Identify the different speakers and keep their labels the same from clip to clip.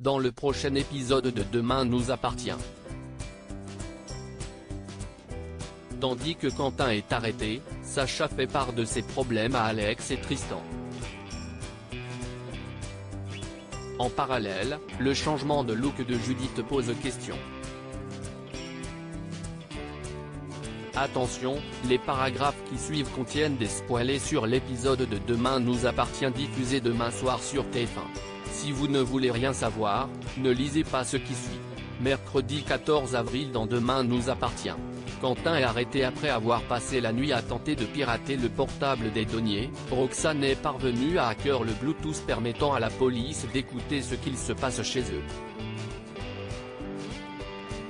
Speaker 1: dans le prochain épisode de Demain nous appartient. Tandis que Quentin est arrêté, Sacha fait part de ses problèmes à Alex et Tristan. En parallèle, le changement de look de Judith pose question. Attention, les paragraphes qui suivent contiennent des spoilers sur l'épisode de Demain nous appartient diffusé demain soir sur TF1. Si vous ne voulez rien savoir, ne lisez pas ce qui suit. Mercredi 14 avril dans Demain nous appartient. Quentin est arrêté après avoir passé la nuit à tenter de pirater le portable des douaniers. Roxane est parvenue à hacker le Bluetooth permettant à la police d'écouter ce qu'il se passe chez eux.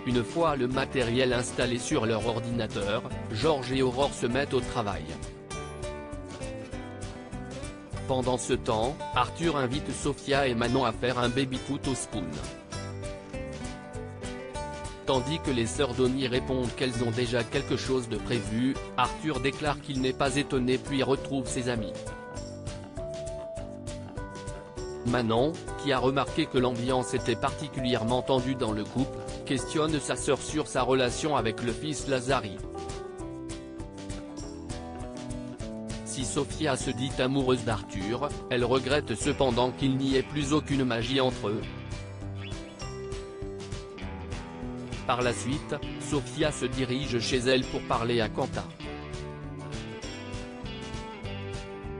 Speaker 1: Une fois le matériel installé sur leur ordinateur, Georges et Aurore se mettent au travail. Pendant ce temps, Arthur invite Sophia et Manon à faire un baby-foot au spoon. Tandis que les sœurs Donnie répondent qu'elles ont déjà quelque chose de prévu, Arthur déclare qu'il n'est pas étonné puis retrouve ses amis. Manon, qui a remarqué que l'ambiance était particulièrement tendue dans le couple, questionne sa sœur sur sa relation avec le fils Lazari. Si Sophia se dit amoureuse d'Arthur, elle regrette cependant qu'il n'y ait plus aucune magie entre eux. Par la suite, Sophia se dirige chez elle pour parler à Quentin.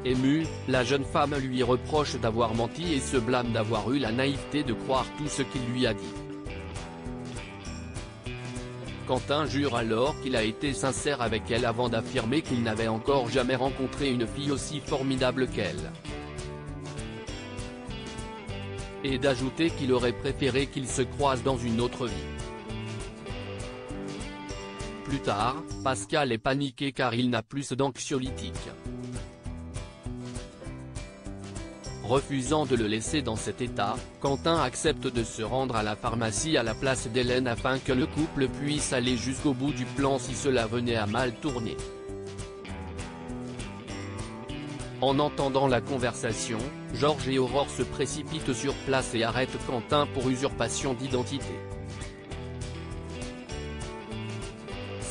Speaker 1: Émue, la jeune femme lui reproche d'avoir menti et se blâme d'avoir eu la naïveté de croire tout ce qu'il lui a dit. Quentin jure alors qu'il a été sincère avec elle avant d'affirmer qu'il n'avait encore jamais rencontré une fille aussi formidable qu'elle. Et d'ajouter qu'il aurait préféré qu'ils se croisent dans une autre vie. Plus tard, Pascal est paniqué car il n'a plus d'anxiolytique. Refusant de le laisser dans cet état, Quentin accepte de se rendre à la pharmacie à la place d'Hélène afin que le couple puisse aller jusqu'au bout du plan si cela venait à mal tourner. En entendant la conversation, Georges et Aurore se précipitent sur place et arrêtent Quentin pour usurpation d'identité.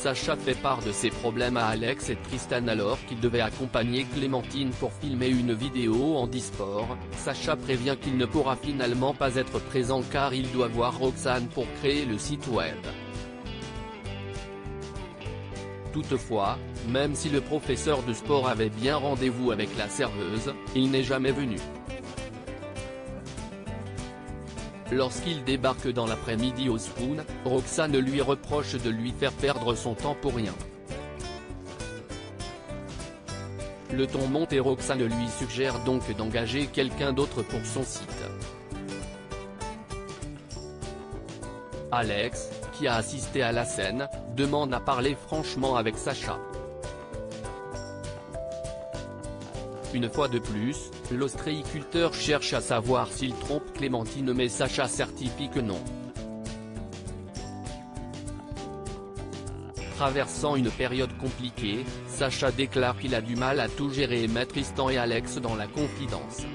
Speaker 1: Sacha fait part de ses problèmes à Alex et Tristan alors qu'il devait accompagner Clémentine pour filmer une vidéo en handisport. Sacha prévient qu'il ne pourra finalement pas être présent car il doit voir Roxane pour créer le site web. Toutefois, même si le professeur de sport avait bien rendez-vous avec la serveuse, il n'est jamais venu. Lorsqu'il débarque dans l'après-midi au spoon, Roxane lui reproche de lui faire perdre son temps pour rien. Le ton monte et Roxane lui suggère donc d'engager quelqu'un d'autre pour son site. Alex, qui a assisté à la scène, demande à parler franchement avec Sacha. Une fois de plus, l'ostréiculteur cherche à savoir s'il trompe Clémentine mais Sacha certifie que non. Traversant une période compliquée, Sacha déclare qu'il a du mal à tout gérer et met Tristan et Alex dans la confidence.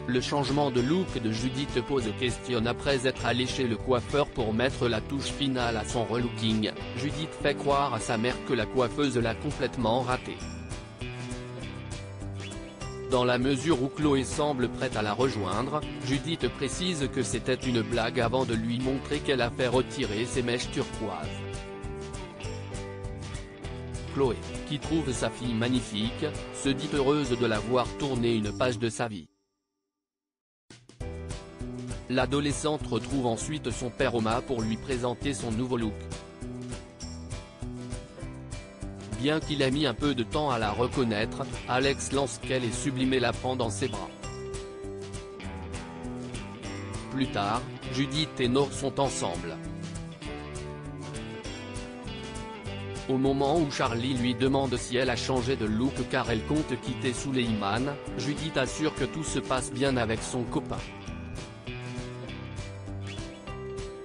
Speaker 1: Le changement de look de Judith pose question après être allée chez le coiffeur pour mettre la touche finale à son relooking. Judith fait croire à sa mère que la coiffeuse l'a complètement ratée. Dans la mesure où Chloé semble prête à la rejoindre, Judith précise que c'était une blague avant de lui montrer qu'elle a fait retirer ses mèches turquoises. Chloé, qui trouve sa fille magnifique, se dit heureuse de la voir tourner une page de sa vie. L'adolescente retrouve ensuite son père Oma pour lui présenter son nouveau look. Bien qu'il ait mis un peu de temps à la reconnaître, Alex lance qu'elle est sublimée la prend dans ses bras. Plus tard, Judith et Nor sont ensemble. Au moment où Charlie lui demande si elle a changé de look car elle compte quitter Suleiman, Judith assure que tout se passe bien avec son copain.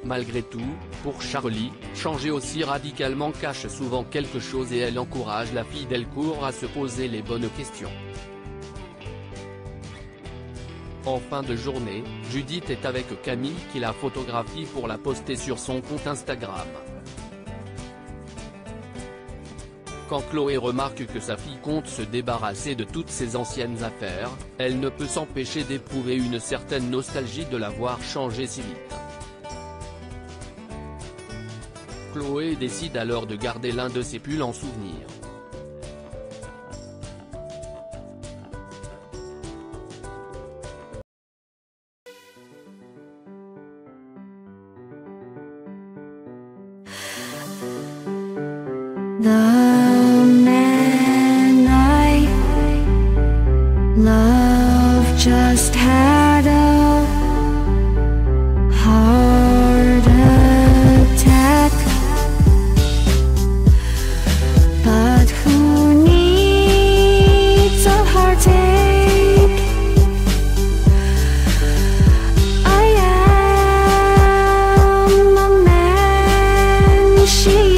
Speaker 1: Malgré tout, pour Charlie, changer aussi radicalement cache souvent quelque chose et elle encourage la fille Delcourt à se poser les bonnes questions. En fin de journée, Judith est avec Camille qui la photographie pour la poster sur son compte Instagram. Quand Chloé remarque que sa fille compte se débarrasser de toutes ses anciennes affaires, elle ne peut s'empêcher d'éprouver une certaine nostalgie de la voir changer si vite. Chloé décide alors de garder l'un de ses pulls en souvenir.
Speaker 2: The man I love just had a heart attack, but who needs a heartache? I am a man she